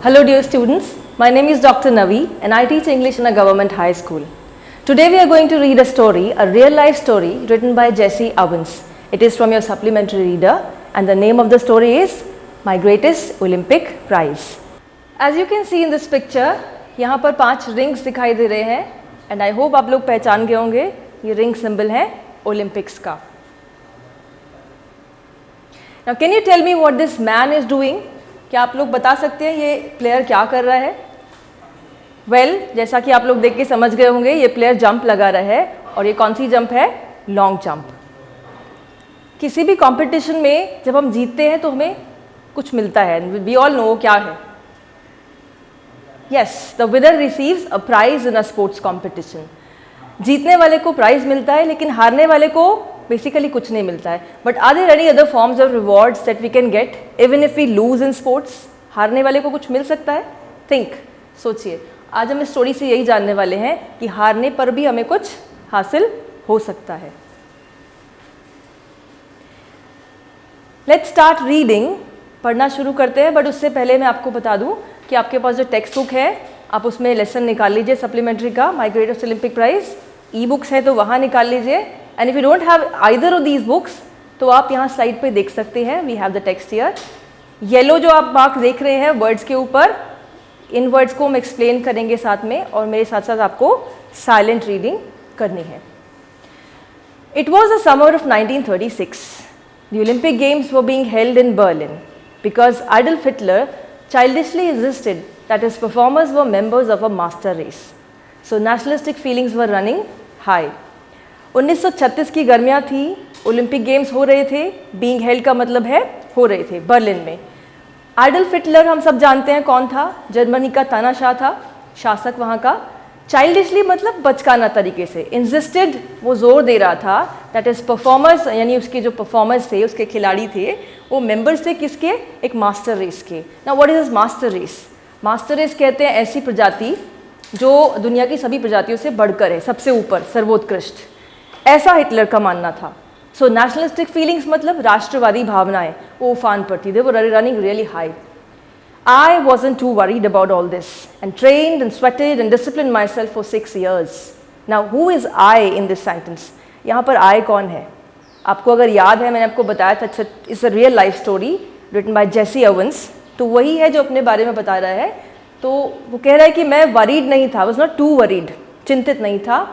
Hello dear students, my name is Dr. Navi and I teach English in a government high school. Today we are going to read a story, a real life story written by Jesse Owens. It is from your supplementary reader and the name of the story is My Greatest Olympic Prize. As you can see in this picture, यहाँ पर 5 rings दिखाई दे रहे हैं and I hope आप लोग पहचान गए होंगे ये ring symbol है Olympics का. Now can you tell me what this man is doing? क्या आप लोग बता सकते हैं ये प्लेयर क्या कर रहा है? वेल, जैसा कि आप लोग देख के समझ गए होंगे ये प्लेयर जंप लगा रहा है और ये कौन सी जंप है? Long jump. किसी भी कंपटीशन में जब हम जीतते हैं तो हमें कुछ मिलता है. वी ऑल नो क्या है. Yes, the winner receives a prize in a sports competition. जीतने वाले को प्राइज मिलता है लेकिन हारने वाले को बेसिकली कुछ नहीं मिलता है. But are there any other forms of rewards that we can get even if we lose in sports? हारने वाले को कुछ मिल सकता है? थिंक, सोचिए. आज हम इस स्टोरी से यही जानने वाले हैं कि हारने पर भी हमें कुछ हासिल हो सकता है. Let's start reading. पढ़ना शुरू करते हैं. बट उससे पहले मैं आपको बता दूं कि आपके पास जो टेक्स्ट बुक है आप उसमें लेसन निकाल लीजिए सप्लीमेंट्री का, my greatest Olympic prize. E books है तो वहाँ निकाल लीजिए. And if you don't have either of these books तो आप यहाँ स्लाइड पे देख सकते हैं. We have the text here. Yellow जो आप मार्क देख रहे हैं वर्ड्स के ऊपर, इन वर्ड्स को हम एक्सप्लेन करेंगे साथ में और मेरे साथ साथ आपको साइलेंट रीडिंग करनी है. It was the summer of 1936. The Olympic Games were being held in Berlin because Adolf Hitler childishly insisted that his performers were members of a master race. So nationalistic feelings were running high. 1936 की गर्मियाँ थी, Olympic games हो रहे थे. Being held का मतलब है हो रहे थे बर्लिन में. एडल्फ हिटलर हम सब जानते हैं कौन था. जर्मनी का तानाशाह था, शासक वहाँ का. चाइल्डिशली मतलब बचकाना तरीके से. इंसिस्टेड वो जोर दे रहा था दैट इज परफॉर्मर्स, यानी उसके जो परफॉर्मर्स थे, उसके खिलाड़ी थे, वो मेंबर्स थे किसके? एक मास्टर रेस के. Now what is master race? Master race कहते हैं ऐसी प्रजाति जो दुनिया की सभी प्रजातियों से बढ़कर है, सबसे ऊपर, सर्वोत्कृष्ट. ऐसा हिटलर का मानना था. सो नेशनलिस्टिक फीलिंग्स मतलब राष्ट्रवादी भावनाएं वो उफान पर थी. They were running really high. I wasn't too worried about all this and trained and sweated and disciplined myself for 6 years. Now who is I in this sentence? यहाँ पर I कौन है? आपको अगर याद है मैंने आपको बताया था it's a real life story written by Jesse Owens. तो वही है जो अपने बारे में बता रहा है. तो वो कह रहा है कि मैं worried नहीं था, was not too worried, चिंतित नहीं था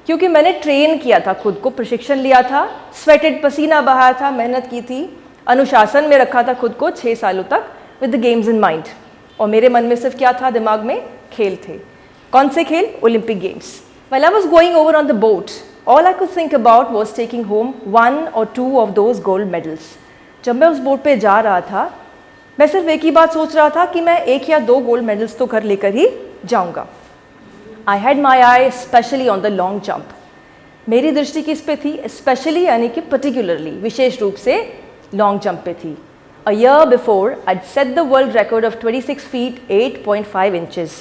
क्योंकि मैंने ट्रेन किया था, खुद को प्रशिक्षण लिया था, स्वेटेड पसीना बहाया था, मेहनत की थी, अनुशासन में रखा था खुद को 6 सालों तक with the games in mind. और मेरे मन में सिर्फ क्या था? दिमाग में खेल थे. कौन से खेल? Olympic games. While I was going over on the boat, all I could think about was taking home 1 or 2 of those gold medals. जब मैं उस बोट पे जा रहा था मैं सिर्फ एक ही बात सोच रहा था कि मैं 1 या 2 गोल्ड मेडल्स तो घर लेकर ही जाऊंगा. I had my eye especially on the long jump. मेरी दृष्टि किस पे थी? Especially यानी कि particularly, विशेष रूप से लॉन्ग जंप पे थी. A year before, I'd set the world record of 26 feet 8.5 inches.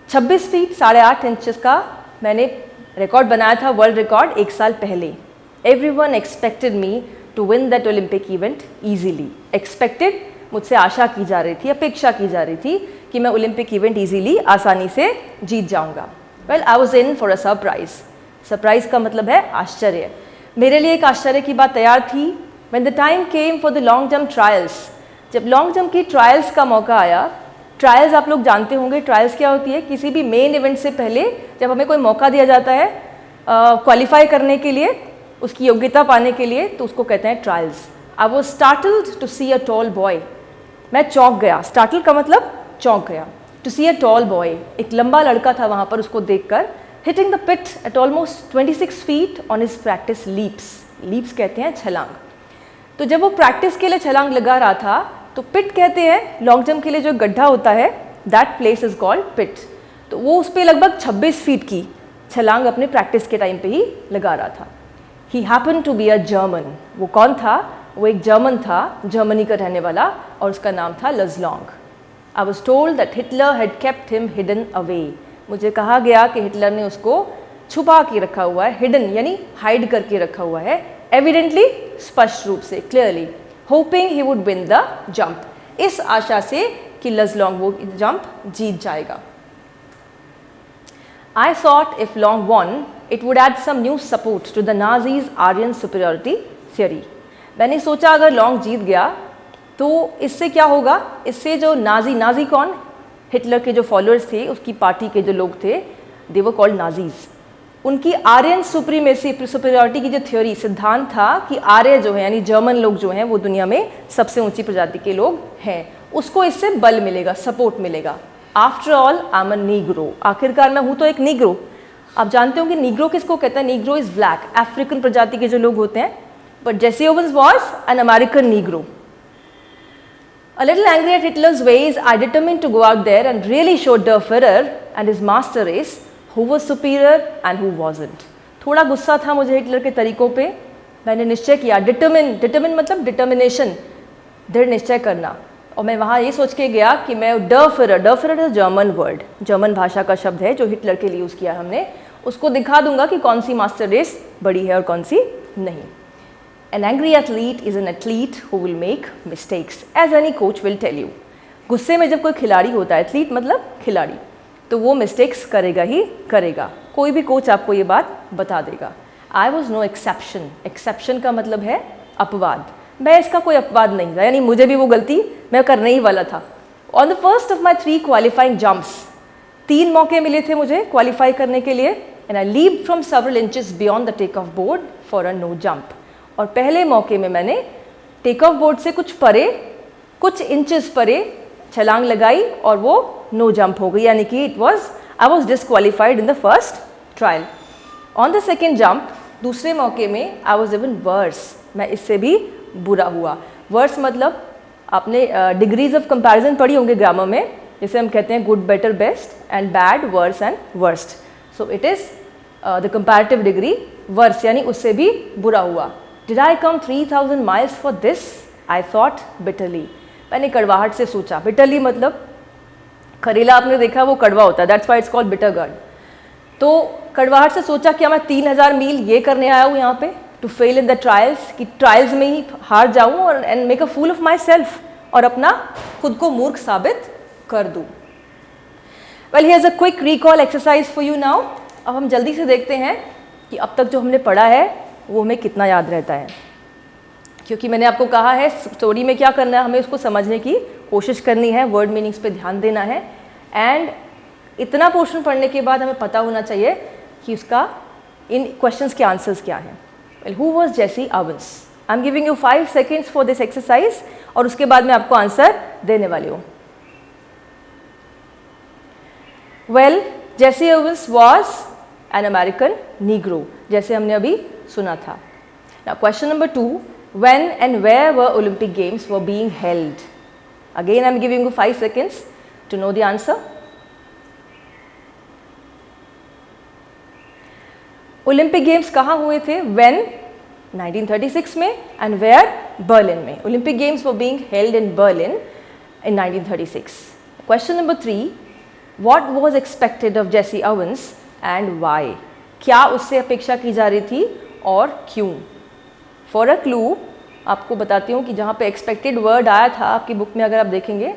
26 feet 8.5 inches का मैंने रिकॉर्ड बनाया था, वर्ल्ड रिकॉर्ड, 1 साल पहले. Everyone expected me to win that Olympic event easily. Expected, मुझसे आशा की जा रही थी, अपेक्षा की जा रही थी कि मैं ओलंपिक इवेंट इजीली, आसानी से जीत जाऊंगा. Well, I was in for a surprise. Surprise का मतलब है आश्चर्य. मेरे लिए एक आश्चर्य की बात तैयार थी. When the time came for the long jump trials, जब लॉन्ग जंप की ट्रायल्स का मौका आया. ट्रायल्स आप लोग जानते होंगे, ट्रायल्स क्या होती है? किसी भी मेन इवेंट से पहले जब हमें कोई मौका दिया जाता है क्वालिफाई करने के लिए, उसकी योग्यता पाने के लिए, तो उसको कहते हैं trials. I was startled to see a tall boy. मैं चौंक गया. स्टार्टल का मतलब चौंक गया. To see a tall boy, एक लंबा लड़का था वहाँ पर, उसको देखकर, hitting the pit at almost 26 feet on his practice leaps. Leaps कहते हैं छलांग. तो जब वो प्रैक्टिस के लिए छलांग लगा रहा था तो पिट कहते हैं लॉन्ग जंप के लिए जो गड्ढा होता है, दैट प्लेस इज कॉल्ड पिट. तो वो उस पर लगभग 26 फीट की छलांग अपने प्रैक्टिस के टाइम पे ही लगा रहा था. He happen to be a German. वो कौन था? वो एक जर्मन था, जर्मनी का रहने वाला, और उसका नाम था Luz Long. I was told that Hitler had kept him hidden away. मुझे कहा गया कि हिटलर ने उसको छुपा के रखा हुआ है. हिडन यानी हाइड करके रखा हुआ है. एविडेंटली, स्पष्ट रूप से, clearly, hopping he would win the jump. इस आशा से कि लज़लोंग वो जंप जीत जाएगा। I thought if Long won, it would add some new support to the Nazis' Aryan superiority theory. मैंने सोचा अगर लॉन्ग जीत गया तो इससे क्या होगा, इससे जो नाजी कौन, हिटलर के जो फॉलोअर्स थे, उसकी पार्टी के जो लोग थे, दे वर कॉल्ड नाजीज, उनकी आर्यन सुप्रीमेसी सुपीरियरिटी की जो थ्योरी सिद्धांत था कि आर्य जो है यानी जर्मन लोग जो हैं वो दुनिया में सबसे ऊंची प्रजाति के लोग हैं, उसको इससे बल मिलेगा, सपोर्ट मिलेगा। After all I am a Negro, आखिरकार मैं हूँ तो एक नीग्रो। आप जानते हो कि नीग्रो किसको कहते हैं? नीग्रो इज ब्लैक, अफ्रीकन प्रजाति के जो लोग होते हैं। But Jesse Owens was an American Negro. A little angry at Hitler's ways, I determined to go out there and really show Der Führer and his master race who was superior and who wasn't. थोड़ा गुस्सा था मुझे Hitler के तरीकों पे। मैंने निश्चय किया, डिटरमिन मतलब डिटर्मिनेशन, दृढ़ निश्चय करना। और मैं वहाँ ये सोच के गया कि मैं डर फिरर इज जर्मन वर्ड, जर्मन भाषा का शब्द है जो हिटलर के लिए यूज़ किया हमने, उसको दिखा दूंगा कि कौन सी मास्टर रेस बड़ी है और कौन सी नहीं। An angry athlete is an athlete who will make mistakes, as any coach will tell you. गुस्से में जब कोई खिलाड़ी होता है, एथलीट मतलब खिलाड़ी, तो वो मिस्टेक्स करेगा ही करेगा, कोई भी कोच आपको ये बात बता देगा। I was no exception, exception का मतलब है अपवाद, मैं इसका कोई अपवाद नहीं था, यानी मुझे भी वो गलती मैं करने ही वाला था। On the first of my 3 qualifying jumps, 3 मौके मिले थे मुझे क्वालिफाई करने के लिए, and I leap from several inches beyond the take off board for a no jump. और पहले मौके में मैंने टेक ऑफ बोर्ड से कुछ परे, कुछ इंचेस परे छलांग लगाई और वो नो जंप हो गई, यानी कि I was disqualified in the first trial. On the second jump, दूसरे मौके में आई वॉज इवन वर्स, मैं इससे भी बुरा हुआ। वर्स मतलब आपने डिग्रीज ऑफ कंपैरिजन पढ़ी होंगे ग्रामर में, जिसे हम कहते हैं good, better, best and bad, worse and worst. So it is the comparative degree worse, यानी उससे भी बुरा हुआ। Did I come 3000 miles for this? I thought bitterly. मैंने कड़वाहट से सोचा, bitterly मतलब करेला आपने देखा वो कड़वा होता है, that's why it's called bitter gourd। तो कड़वाहट से सोचा क्या मैं 3000 मील ये करने आया हूँ यहाँ पे, to fail in the trials, कि ट्रायल्स में ही हार जाऊँ और and make a fool of myself, और अपना खुद को मूर्ख साबित कर दूँ। Well, here's a quick recall exercise for you now। अब हम जल्दी से देखते हैं कि अब तक जो हमने पढ़ा है वो हमें कितना याद रहता है, क्योंकि मैंने आपको कहा है स्टोरी में क्या करना है, हमें उसको समझने की कोशिश करनी है, वर्ड मीनिंग्स पे ध्यान देना है, एंड इतना पोर्शन पढ़ने के बाद हमें पता होना चाहिए कि उसका इन क्वेश्चंस के आंसर्स क्या हैं। Well, who was Jesse Owens? I am giving you 5 seconds for this exercise, और उसके बाद मैं आपको आंसर देने वाली हूँ। Well, Jesse Owens was an American Negro, जैसे हमने अभी सुना था। Now question number 2, when and where were Olympic Games were being held? Again I am giving you 5 seconds to know the answer. Olympic Games कहाँ हुए थे? When? 1936 में, and where? Berlin में। Olympic Games were being held in Berlin in 1936. Question number 3, what was expected of Jesse Owens and why? क्या उससे अपेक्षा की जा रही थी और क्यों? फॉर अ क्लू आपको बताती हूँ कि जहाँ पे एक्सपेक्टेड वर्ड आया था आपकी बुक में, अगर आप देखेंगे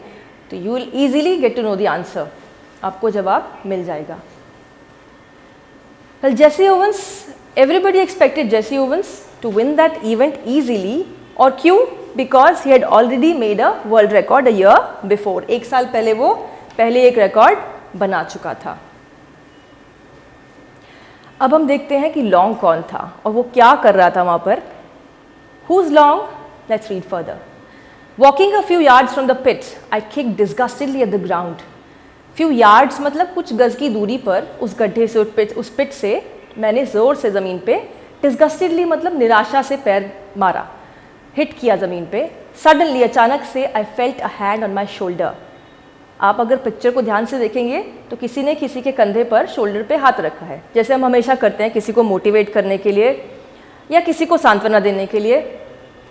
तो you will easily get to know the answer, आपको जवाब मिल जाएगा। Well, Jesse Owens, everybody expected Jesse Owens to win that event easily, और क्यों? Because he had already made a world record a year before, 1 साल पहले वो पहले एक रिकॉर्ड बना चुका था। अब हम देखते हैं कि लॉन्ग कौन था और वो क्या कर रहा था वहाँ पर। Who's long? Let's read further. Walking a few yards from the pit, I kicked disgustedly at the ground. Few yards मतलब कुछ गज की दूरी पर उस गड्ढे से, उस पिट से मैंने ज़ोर से ज़मीन पे, disgustedly मतलब निराशा से पैर मारा, हिट किया ज़मीन पे। Suddenly अचानक से I felt a hand on my shoulder. आप अगर पिक्चर को ध्यान से देखेंगे तो किसी ने किसी के कंधे पर, शोल्डर पे हाथ रखा है, जैसे हम हमेशा करते हैं किसी को मोटिवेट करने के लिए या किसी को सांत्वना देने के लिए।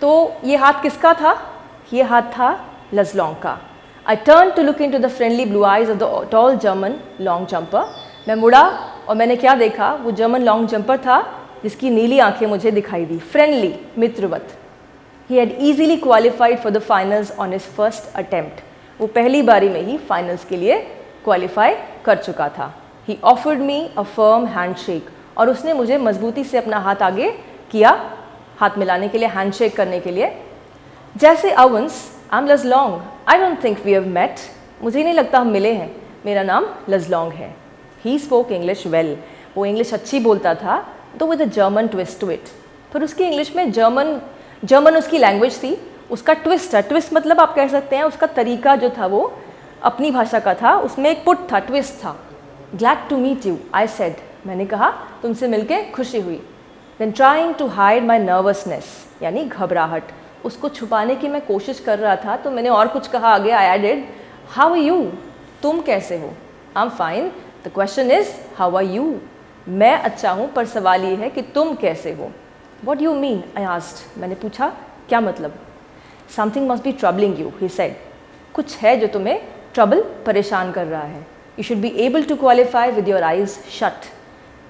तो ये हाथ किसका था? ये हाथ था लज़लोंग का। I turn to look into the friendly blue eyes of the tall German long jumper. मैं मुड़ा और मैंने क्या देखा? वो जर्मन लॉन्ग जंपर था जिसकी नीली आंखें मुझे दिखाई दी, फ्रेंडली, मित्रवत। He had easily qualified for the finals on his first attempt. वो पहली बारी में ही फाइनल्स के लिए क्वालिफाई कर चुका था। ही offered me a firm handshake, और उसने मुझे मजबूती से अपना हाथ आगे किया, हाथ मिलाने के लिए, हैंडशेक करने के लिए। जैसे Owens, I am Luz Long, I don't think we have met, मुझे नहीं लगता हम मिले हैं, मेरा नाम लजलोंग है। ही स्पोक इंग्लिश वेल, वो इंग्लिश अच्छी बोलता था, तो with a German twist to it. फिर उसकी इंग्लिश में जर्मन उसकी लैंग्वेज थी, उसका ट्विस्ट है, ट्विस्ट मतलब आप कह सकते हैं उसका तरीका जो था वो अपनी भाषा का था, उसमें एक पुट था, ट्विस्ट था। Glad to meet you, I said, मैंने कहा तुमसे मिलके खुशी हुई। Then trying to hide my nervousness, यानी घबराहट, उसको छुपाने की मैं कोशिश कर रहा था, तो मैंने और कुछ कहा आगे, I added how are you, तुम कैसे हो। I am fine, the question is how are you, मैं अच्छा हूँ पर सवाल ये है कि तुम कैसे हो। What you mean, I asked, मैंने पूछा क्या मतलब। Something must be troubling you, he said, कुछ है जो तुम्हें ट्रबल, परेशान कर रहा है। You should be able to qualify with your eyes shut,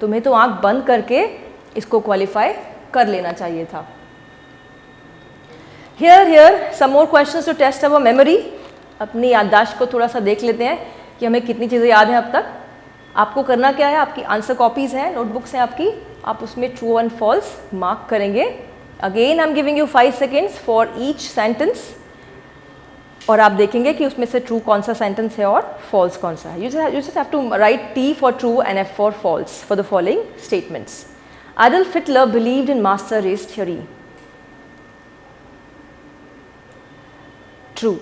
तुम्हें तो आंख बंद करके इसको क्वालिफाई कर लेना चाहिए था। Here some more questions to test our memory, अपनी याददाश्त को थोड़ा सा देख लेते हैं कि हमें कितनी चीज़ें याद हैं अब तक। आपको करना क्या है, आपकी आंसर कॉपीज़ हैं, नोटबुक्स हैं आपकी, आप उसमें ट्रू एंड फॉल्स मार्क करेंगे। Again I am giving you 5 seconds for each sentence, और आप देखेंगे कि उसमें से ट्रू कौन सा सेंटेंस है और फॉल्स कौन सा है। You just have to write T for true and F for false for the following statements. Adolf Hitler believed in master race theory. True.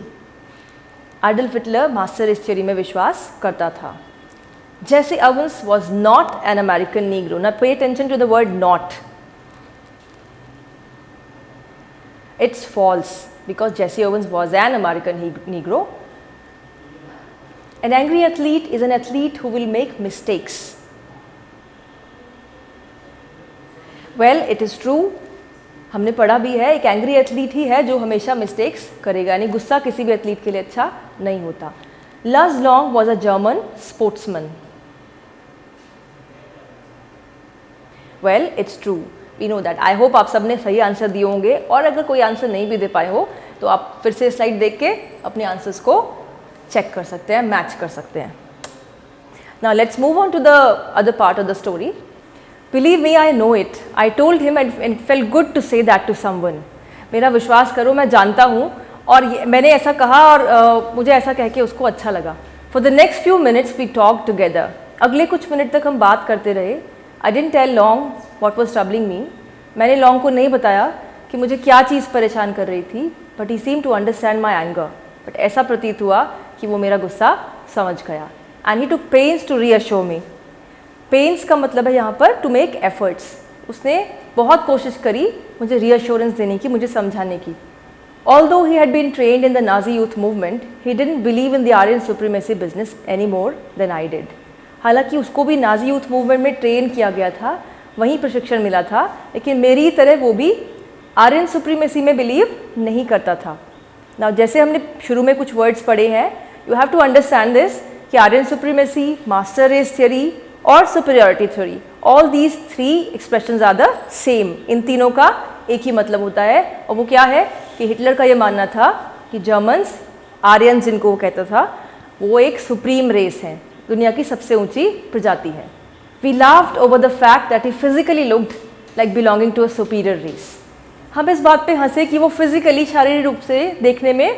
Adolf Hitler master race theory में विश्वास करता था। Jesse Owens was not an American Negro. Now pay attention to the word not. It's false because Jesse Owens was an American Negro. An angry athlete is an athlete who will make mistakes. Well, it is true. हमने पढ़ा भी है, एक angry athlete ही है जो हमेशा mistakes करेगा, यानी गुस्सा किसी भी एथलीट के लिए अच्छा नहीं होता। Luz Long was a German sportsman. Well, it's true, we know that. I hope आप सबने सही आंसर दिए होंगे, और अगर कोई आंसर नहीं भी दे पाए हो तो आप फिर से स्लाइड देख के अपने आंसर्स को चेक कर सकते हैं, मैच कर सकते हैं। Now let's move on to the other part of the story. Believe me, I know it. I told him and it felt good to say that to someone. मेरा विश्वास करो, मैं जानता हूँ, और मैंने ऐसा कहा और मुझे ऐसा कह के उसको अच्छा लगा। For the next few minutes we talked together. अगले कुछ मिनट तक हम बात करते रहे। I didn't tell Long what was troubling me. मैंने लॉन्ग को नहीं बताया कि मुझे क्या चीज़ परेशान कर रही थी, but he seemed to understand my anger. But ऐसा प्रतीत हुआ कि वो मेरा गुस्सा समझ गया। And he took pains to reassure me. Pains का मतलब है यहाँ पर टू मेक एफर्ट्स, उसने बहुत कोशिश करी मुझे रीअश्योरेंस देने की, मुझे समझाने की। Although he had been trained in the Nazi youth movement, he didn't believe in the Aryan supremacy business any more than I did. हालांकि उसको भी नाजी यूथ मूवमेंट में ट्रेन किया गया था, वहीं प्रशिक्षण मिला था, लेकिन मेरी तरह वो भी आर्यन सुप्रीमेसी में बिलीव नहीं करता था। ना जैसे हमने शुरू में कुछ वर्ड्स पढ़े हैं, you have to understand this कि Aryan supremacy, master race theory और superiority theory, all these 3 expressions are the same. इन तीनों का एक ही मतलब होता है, और वो क्या है कि हिटलर का ये मानना था कि जर्मन्स, आर्यन जिनको वो कहता था, वो एक सुप्रीम रेस है, दुनिया की सबसे ऊंची प्रजाति है। We laughed over the fact that he physically looked like belonging to a superior race. हम इस बात पे हंसे कि वो फिजिकली, शारीरिक रूप से देखने में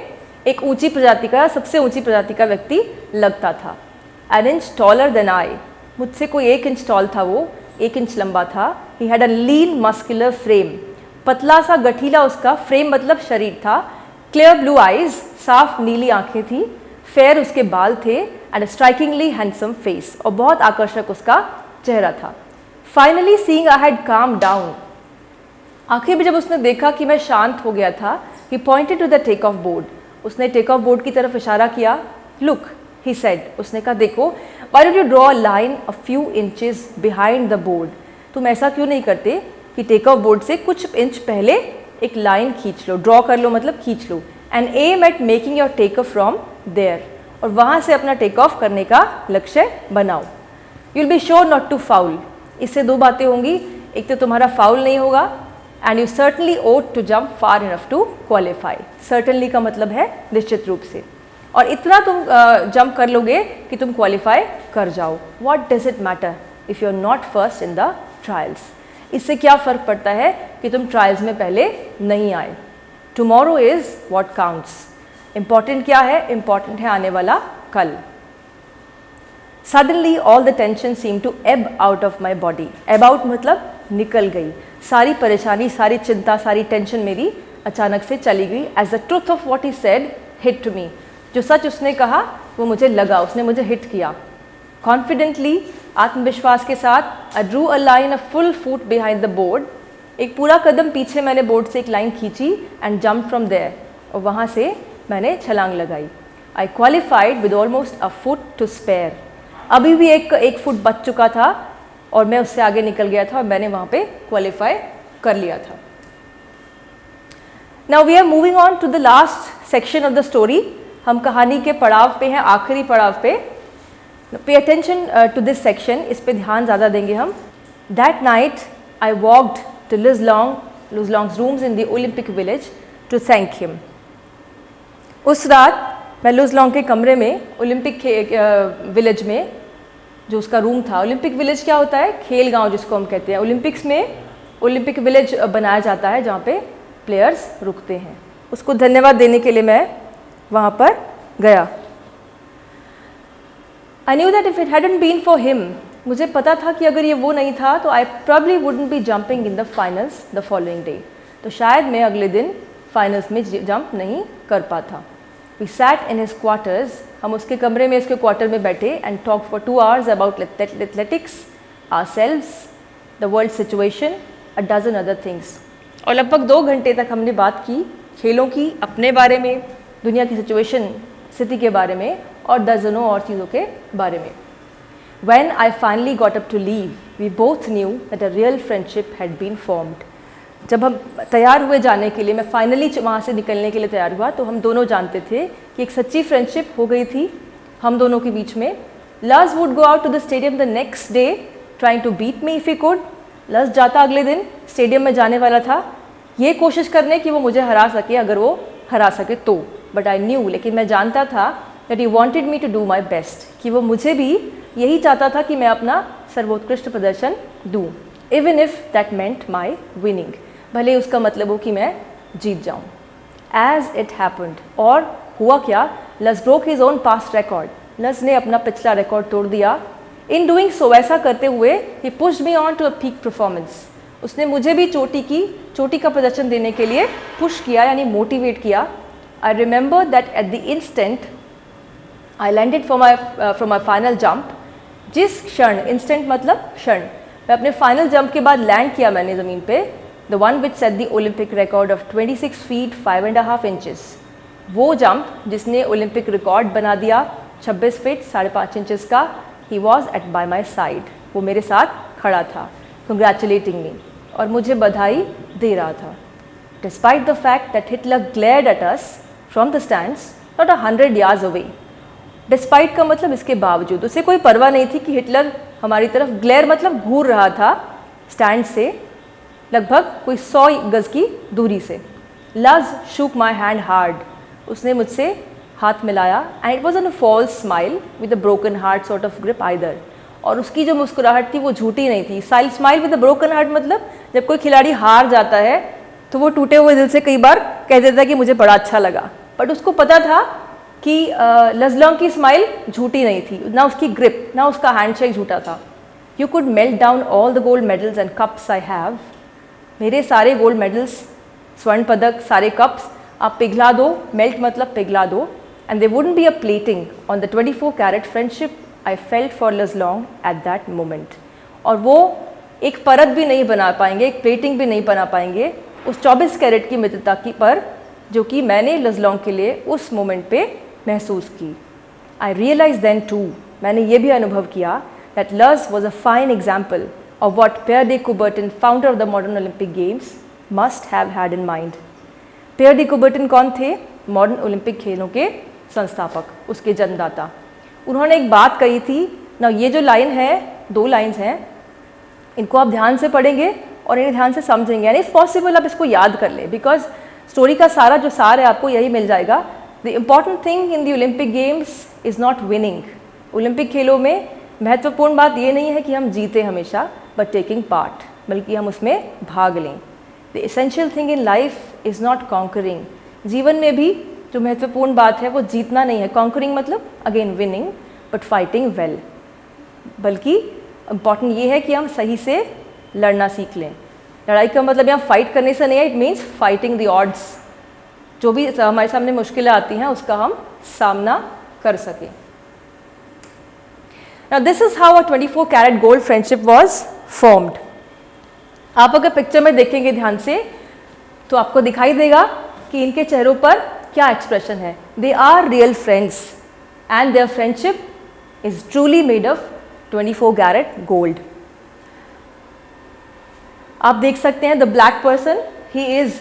एक ऊंची प्रजाति का, सबसे ऊंची प्रजाति का व्यक्ति लगता था। An inch taller than I, मुझसे कोई 1 इंच टॉल था, वो 1 इंच लंबा था। He had a lean muscular frame, पतला सा गठीला उसका फ्रेम मतलब शरीर था। क्लियर ब्लू आइज, साफ नीली आंखें थी। फेयर उसके बाल थे एंड स्ट्राइकिंगली हैंडसम फेस, और बहुत आकर्षक उसका चेहरा था। Finally seeing I had calm down, आखिर भी जब उसने देखा कि मैं शांत हो गया था, he pointed to the take off board, उसने टेक ऑफ बोर्ड की तरफ इशारा किया। लुक, ही सेड, उसने कहा देखो, Why don't you draw a line a few inches behind the board? तुम ऐसा क्यों नहीं करते कि टेक ऑफ बोर्ड से कुछ इंच पहले एक लाइन खींच लो, ड्रॉ कर लो मतलब खींच लो, and aim at making your take off from there, और वहाँ से अपना टेक ऑफ करने का लक्ष्य बनाओ। You will be sure not to foul, इससे 2 बातें होंगी, एक तो तुम्हारा फाउल नहीं होगा, and you certainly ought to jump far enough to qualify. Certainly का मतलब है निश्चित रूप से। और इतना तुम जंप कर लोगे कि तुम क्वालिफाई कर जाओ। What does it matter if you are not first in the trials? इससे क्या फ़र्क पड़ता है कि तुम ट्रायल्स में पहले नहीं आए? Tomorrow is what counts. Important क्या है? इम्पॉर्टेंट है आने वाला कल। Suddenly all the tension seem to ebb out of my body. Ebb out मतलब निकल गई। सारी परेशानी, सारी चिंता, सारी टेंशन मेरी अचानक से चली गई। As the truth of what he said hit to me. जो सच उसने कहा वो मुझे लगा, उसने मुझे हिट किया। कॉन्फिडेंटली, आत्मविश्वास के साथ, I drew a line a full foot behind the board. एक पूरा कदम पीछे मैंने बोर्ड से एक लाइन खींची एंड जम्प फ्रॉम देयर, और वहाँ से मैंने छलांग लगाई। I qualified with almost a foot to spare. अभी भी एक फुट बच चुका था और मैं उससे आगे निकल गया था और मैंने वहाँ पे क्वालिफाई कर लिया था। Now we are moving on to the last section of the story. हम कहानी के पड़ाव पे हैं, आखिरी पड़ाव पे। Pay attention to this section, इस पे ध्यान ज़्यादा देंगे हम। That night I walked to Luz Long's rooms in the Olympic village to thank him. उस रात मैं लुज लॉन्ग के कमरे में, ओलंपिक विलेज में जो उसका रूम था। ओलंपिक विलेज क्या होता है? खेल गांव जिसको हम कहते हैं। ओलंपिक्स में ओलंपिक विलेज बनाया जाता है जहाँ पे प्लेयर्स रुकते हैं। उसको धन्यवाद देने के लिए मैं वहाँ पर गया। I knew that if it hadn't been for him, मुझे पता था कि अगर ये वो नहीं था तो I probably wouldn't be jumping in the finals the following day. तो शायद मैं अगले दिन फाइनल्स में जंप नहीं कर पाता। We sat in his quarters, हम उसके कमरे में, उसके क्वार्टर में बैठे and talk for 2 hours about athletics, ourselves, the world situation, a dozen other things. और लगभग 2 घंटे तक हमने बात की खेलों की, अपने बारे में, दुनिया की सिचुएशन, स्थिति के बारे में, और दर्जनों और चीज़ों के बारे में। When I finally got up to leave, we both knew that a real friendship had been formed. जब हम तैयार हुए जाने के लिए, मैं फाइनली वहाँ से निकलने के लिए तैयार हुआ, तो हम दोनों जानते थे कि एक सच्ची फ्रेंडशिप हो गई थी हम दोनों के बीच में। Lars would go out to the stadium the next day trying to beat me if he could. Lars जाता अगले दिन स्टेडियम में जाने वाला था ये कोशिश करने कि वो मुझे हरा सके, अगर वो हरा सके तो। बट आई न्यू, लेकिन मैं जानता था that he wanted me to do my best, कि वो मुझे भी यही चाहता था कि मैं अपना सर्वोत्कृष्ट प्रदर्शन दूँ, even if that meant my winning, भले उसका मतलब हो कि मैं जीत जाऊँ। एज इट हैपेंड, और हुआ क्या, लस broke his own past record, लस ने अपना पिछला रिकॉर्ड तोड़ दिया। इन डूइंग सो, ऐसा करते हुए, he pushed me on to a peak performance, उसने मुझे भी चोटी का प्रदर्शन देने के लिए पुश किया, यानी मोटिवेट किया। I remember that at the instant I landed from my final jump, जिस क्षण, इंस्टेंट मतलब क्षण, मैं अपने फाइनल जंप के बाद लैंड किया मैंने ज़मीन पे, the one which set the Olympic record of 26 feet 5.5 inches, वो जंप जिसने ओलंपिक रिकॉर्ड बना दिया 26 फीट 5.5 इंचेस का। He was at bye my side, वो मेरे साथ खड़ा था, कंग्रेचुलेटिंग मी, और मुझे बधाई दे रहा था। Despite the fact that Hitler glared at us from the stands not 100 yards away. Despite का मतलब इसके बावजूद, उसे कोई परवाह नहीं थी कि हिटलर हमारी तरफ, ग्लेयर मतलब घूर रहा था स्टैंड से लगभग कोई 100 गज की दूरी से। लज शूक माई हैंड हार्ड, उसने मुझसे हाथ मिलाया, and it was an false smile with a broken heart sort of grip either, और उसकी जो मुस्कुराहट थी वो झूठी नहीं थी। Smile with a broken heart मतलब जब कोई खिलाड़ी हार जाता है तो वो टूटे हुए दिल से कई बार कह देता है कि मुझे बड़ा अच्छा लगा, बट उसको पता था कि लजलोंग की स्माइल झूठी नहीं थी, ना उसकी ग्रिप, ना उसका हैंडशेक झूठा था। You could melt down all the gold medals and cups I have, मेरे सारे गोल्ड मेडल्स, स्वर्ण पदक, सारे कप्स आप पिघला दो, मेल्ट मतलब पिघला दो, and they wouldn't be a plating on the 24 carat friendship I felt for Luz Long at that moment, और वो एक परत भी नहीं बना पाएंगे, एक प्लेटिंग भी नहीं बना पाएंगे उस 24 कैरेट की मित्रता की पर, जो कि मैंने लजलोंग के लिए उस मोमेंट पे महसूस की। आई रियलाइज देन टू, मैंने ये भी अनुभव किया दैट लज was a fine example of what Pierre de Coubertin, founder of the modern Olympic Games, must have had in mind. Pierre de Coubertin कौन थे? मॉडर्न ओलंपिक खेलों के संस्थापक, उसके जन्मदाता। उन्होंने एक बात कही थी ना, ये जो लाइन है, 2 लाइन्स हैं, इनको आप ध्यान से पढ़ेंगे और इन्हें ध्यान से समझेंगे, यानी इफ पॉसिबल आप इसको याद कर लें, बिकॉज स्टोरी का सारा जो सार है आपको यही मिल जाएगा। The important thing in the Olympic games is not winning. Olympic खेलों में महत्वपूर्ण बात ये नहीं है कि हम जीते हमेशा, बट टेकिंग पार्ट, बल्कि हम उसमें भाग लें. The essential thing in life is not conquering. जीवन में भी जो महत्वपूर्ण बात है वो जीतना नहीं है. कॉन्करिंग मतलब again winning, but fighting well. बल्कि इम्पॉर्टेंट ये है कि हम सही से लड़ना सीख लें. लड़ाई का मतलब यहाँ फाइट करने से नहीं है, it means fighting the odds. जो भी हमारे सामने मुश्किलें आती हैं उसका हम सामना कर सकें. Now this is how a 24 karat gold friendship was formed. आप अगर पिक्चर में देखेंगे ध्यान से तो आपको दिखाई देगा कि इनके चेहरों पर क्या एक्सप्रेशन है. They are real friends and their friendship is truly made of 24 karat gold. आप देख सकते हैं the black person, he is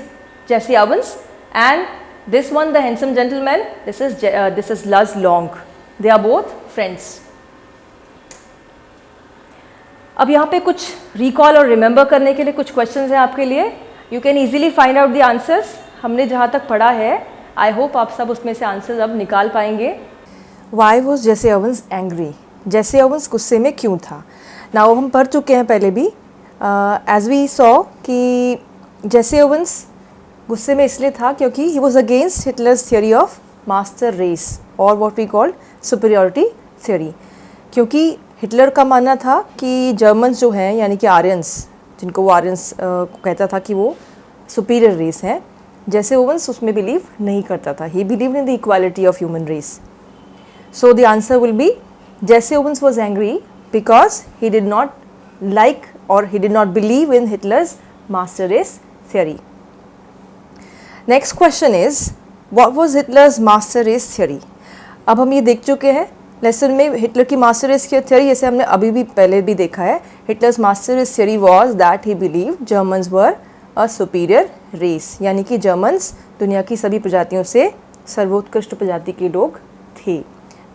Jesse Owens, and this one the handsome gentleman, this is Luz Long. They are both friends. अब यहाँ पे कुछ recall और remember करने के लिए कुछ क्वेश्चंस हैं आपके लिए. You can easily find out the answers. हमने जहाँ तक पढ़ा है आई होप आप सब उसमें से आंसर्स अब निकाल पाएंगे. वाई वॉज जेसे ओवेंस एंग्री. जेसे ओवेंस गुस्से में क्यों था. नाउ हम पढ़ चुके हैं पहले भी एज वी सॉ कि जेसे ओवेंस गुस्से में इसलिए था क्योंकि he was against Hitler's theory of master race और what we called superiority theory. क्योंकि हिटलर का मानना था कि जर्मन्स जो हैं यानी कि आर्यंस, जिनको वो आर्यंस कहता था कि वो सुपीरियर रेस हैं, जैसे ओवेंस उसमें बिलीव नहीं करता था. He believe in the equality of human race. So the answer will be जैसे Owens was angry because he did not like और he did not believe in Hitler's master race theory. Next question is what was Hitler's master race theory. अब हम ये देख चुके हैं lesson में Hitler की मास्टर रेस की थ्योरी, जैसे हमने अभी भी पहले भी देखा है. Hitler's master race theory was that he believe Germans were a superior race, यानी कि जर्मन्स दुनिया की सभी प्रजातियों से सर्वोत्कृष्ट प्रजाति के लोग थे.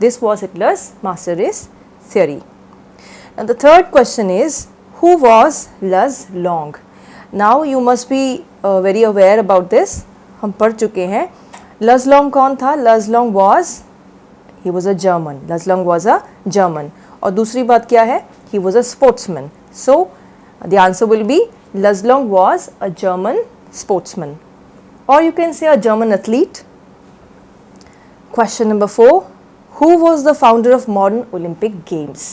This was Hitler's master race theory. And the third question is who was Luz Long. Now you must be very aware about this. हम पढ़ चुके हैं लज लॉन्ग कौन था. Luz Long was he was a German. Luz Long was a German. और दूसरी बात क्या है, he was a sportsman. So the answer will be Luz Long was a German sportsman, or you can say a German athlete. Question number 4, who was the founder of modern Olympic Games?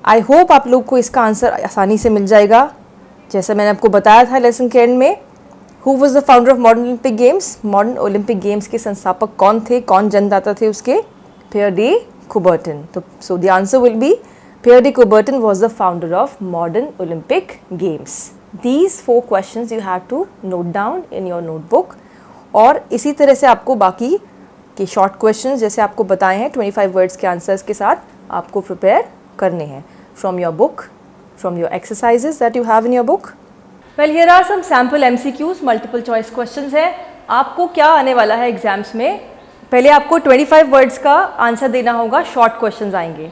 I hope आप लोग को इसका answer आसानी से मिल जाएगा. जैसा मैंने आपको बताया था लेसन के एंड में, Who was the founder of modern Olympic Games? Modern Olympic Games के संस्थापक कौन थे, कौन जन्मदाता थे उसके? Pierre de Coubertin. So the answer will be Pierre de Coubertin was the founder of modern Olympic Games. These 4 questions you have to note down in your notebook. और इसी तरह से आपको बाकी के शॉर्ट क्वेश्चंस जैसे आपको बताए हैं 25 वर्ड्स के आंसर्स के साथ आपको प्रिपेयर करने हैं from your book, from your exercises that you have in your book. Well, here are some sample MCQs, multiple choice questions है. आपको क्या आने वाला है एग्जाम्स में, पहले आपको 25 वर्ड्स का आंसर देना होगा, शॉर्ट क्वेश्चंस आएंगे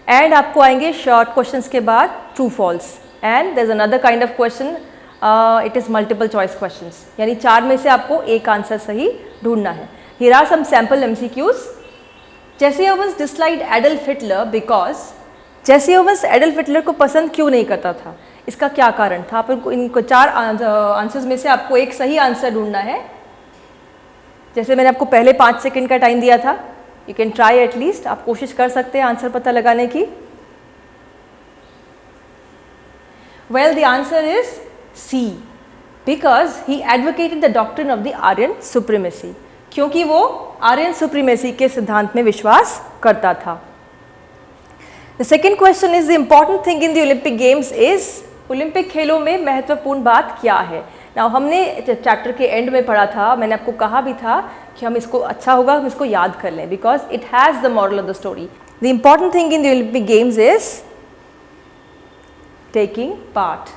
एंड आपको आएंगे शॉर्ट क्वेश्चंस के बाद true false and there is another kind of question, it is multiple choice questions, यानी 4 में से आपको एक आंसर सही ढूंढना है. Here are some sample MCQs. Jesse Owens disliked Adolf Hitler because. Jesse Owens Adolf Hitler को पसंद क्यों नहीं करता था, इसका क्या कारण था. आप इनको 4 आंसर्स में से आपको एक सही आंसर ढूंढना है. जैसे मैंने आपको पहले 5 सेकंड का टाइम दिया था, यू कैन ट्राई एटलीस्ट, आप कोशिश कर सकते हैं आंसर पता लगाने की. Well the answer is C, because he advocated the doctrine of the Aryan supremacy, क्योंकि वो आर्यन सुप्रीमेसी के सिद्धांत में विश्वास करता था. The second question is the important thing in the Olympic games is. Olympic खेलों में महत्वपूर्ण बात क्या है. नाउ हमने चैप्टर के एंड में पढ़ा था, मैंने आपको कहा भी था कि हम इसको अच्छा होगा हम इसको याद कर लें because it has the moral of the story. The important thing in the Olympic games is taking part.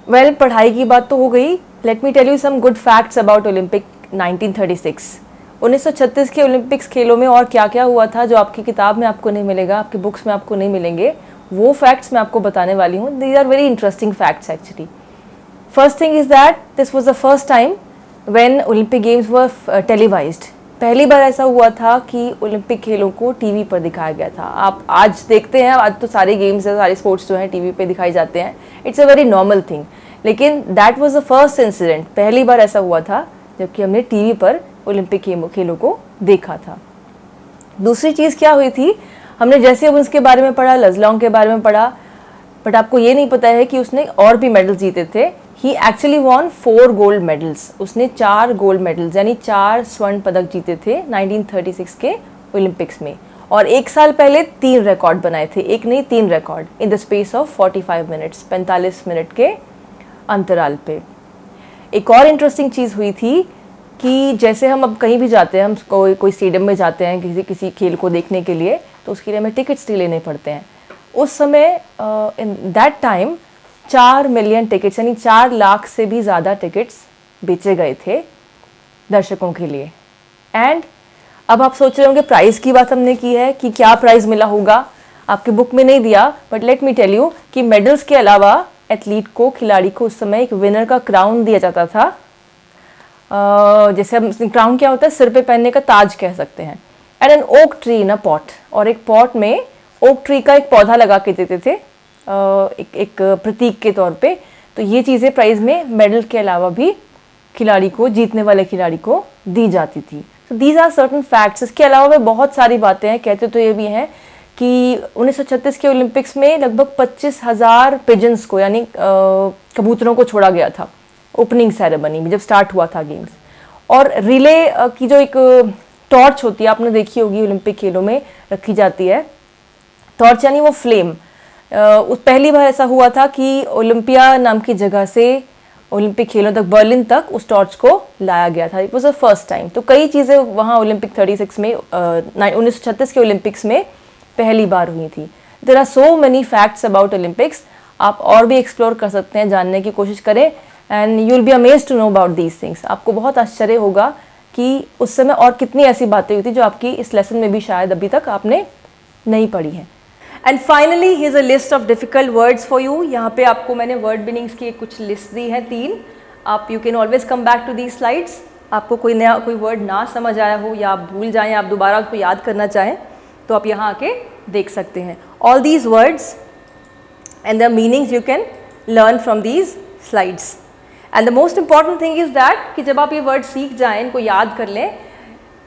Well, पढ़ाई की बात तो हो गई. Let me tell you some good facts about Olympic 1936. 1936 के ओलंपिक्स खेलों में और क्या क्या हुआ था जो आपकी किताब में आपको नहीं मिलेगा, आपकी बुक्स में आपको नहीं मिलेंगे, वो फैक्ट्स मैं आपको बताने वाली हूँ. These are very interesting facts actually. First thing is that this was the first time when Olympic games were televised. पहली बार ऐसा हुआ था कि ओलंपिक खेलों को टीवी पर दिखाया गया था। आप आज देखते हैं, आज तो सारे गेम्स हैं, सारे स्पोर्ट्स जो हैं टीवी पे दिखाई जाते हैं, it's a very normal thing. लेकिन that was the first incident, पहली बार ऐसा हुआ था जबकि हमने टीवी पर ओलंपिक खेलों को देखा था। दूसरी चीज़ क्या हुई थी, हमने जैसे अब उसके बारे में पढ़ा, लजलोंग के बारे में पढ़ा, बट आपको ये नहीं पता है कि उसने और भी मेडल जीते थे। ही एक्चुअली वॉन 4 गोल्ड मेडल्स, उसने 4 गोल्ड मेडल्स यानी 4 स्वर्ण पदक जीते थे 1936 के ओलंपिक्स में। और एक साल पहले 3 रिकॉर्ड बनाए थे, एक नहीं 3 record in the space of 45 minutes, 45 minute के अंतराल पे। एक और इंटरेस्टिंग चीज़ हुई थी कि जैसे हम अब कहीं भी जाते हैं, हम कोई स्टेडियम में जाते हैं किसी खेल को देखने के लिए, तो उसके लिए हमें टिकट्स लेने पड़ते हैं। उस समय in that time 4 million tickets यानी 4 लाख से भी ज़्यादा टिकट्स बेचे गए थे दर्शकों के लिए। एंड अब आप सोच रहे होंगे प्राइज़ की बात हमने की है कि क्या प्राइज़ मिला होगा, आपके बुक में नहीं दिया, but let me tell you कि मेडल्स के अलावा एथलीट को, खिलाड़ी को उस समय एक विनर का क्राउन दिया जाता था। जैसे हम क्राउन क्या होता है, सिर पे पहनने का ताज कह सकते हैं। And an oak tree in a pot, और एक पॉट में ओक ट्री का एक पौधा लगा के देते थे एक प्रतीक के तौर पे। तो ये चीज़ें प्राइज़ में मेडल के अलावा भी खिलाड़ी को, जीतने वाले खिलाड़ी को दी जाती थी। तो दीज आर सर्टन फैक्ट्स। इसके अलावा भी बहुत सारी बातें हैं। कहते तो ये भी हैं कि 1936 के ओलंपिक्स में लगभग 25,000 पिजन्स को यानी कबूतरों को छोड़ा गया था ओपनिंग सेरेमनी में जब स्टार्ट हुआ था गेम्स। और रिले की जो एक टॉर्च होती है, आपने देखी होगी ओलंपिक खेलों में रखी जाती है टॉर्च यानी वो फ्लेम। पहली बार ऐसा हुआ था कि ओलंपिया नाम की जगह से ओलंपिक खेलों तक, बर्लिन तक उस टॉर्च को लाया गया था। It was the first time. तो कई चीज़ें वहाँ ओलंपिक 36 में 1936 के ओलंपिक्स में पहली बार हुई थी। There are so many facts about Olympics. आप और भी एक्सप्लोर कर सकते हैं, जानने की कोशिश करें, and you will be amazed to know about these things. आपको बहुत आश्चर्य होगा कि उस समय और कितनी ऐसी बातें हुई थी जो आपकी इस लेसन में भी शायद अभी तक आपने नहीं पढ़ी हैं। And finally he is a list of difficult words for you. यहाँ पे आपको मैंने वर्ड मीनिंग्स की कुछ लिस्ट दी है 3। आप you can always come back to the slides. आपको कोई वर्ड ना समझ आया हो या आप भूल जाएं, आप दोबारा उसको याद करना चाहें, तो आप यहाँ आके देख सकते हैं। All these words and the meanings you can learn from these slides. And the most important thing is that कि जब आप ये वर्ड सीख जाएं, इनको याद कर लें,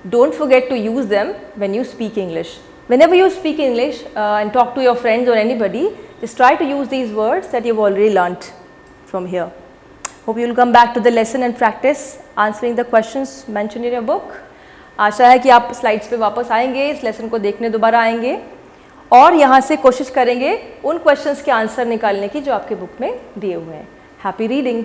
don't forget to use them when you speak English. Whenever you speak English and talk to your friends or anybody, just try to use these words that you've already learnt from here. Hope you will come back to the lesson and practice answering the questions mentioned in your book. आशा है कि आप slides पे वापस आएंगे, इस lesson को देखने दोबारा आएंगे और यहाँ से कोशिश करेंगे उन क्वेश्चंस के आंसर निकालने की जो आपके बुक में दिए हुए हैं। Happy reading.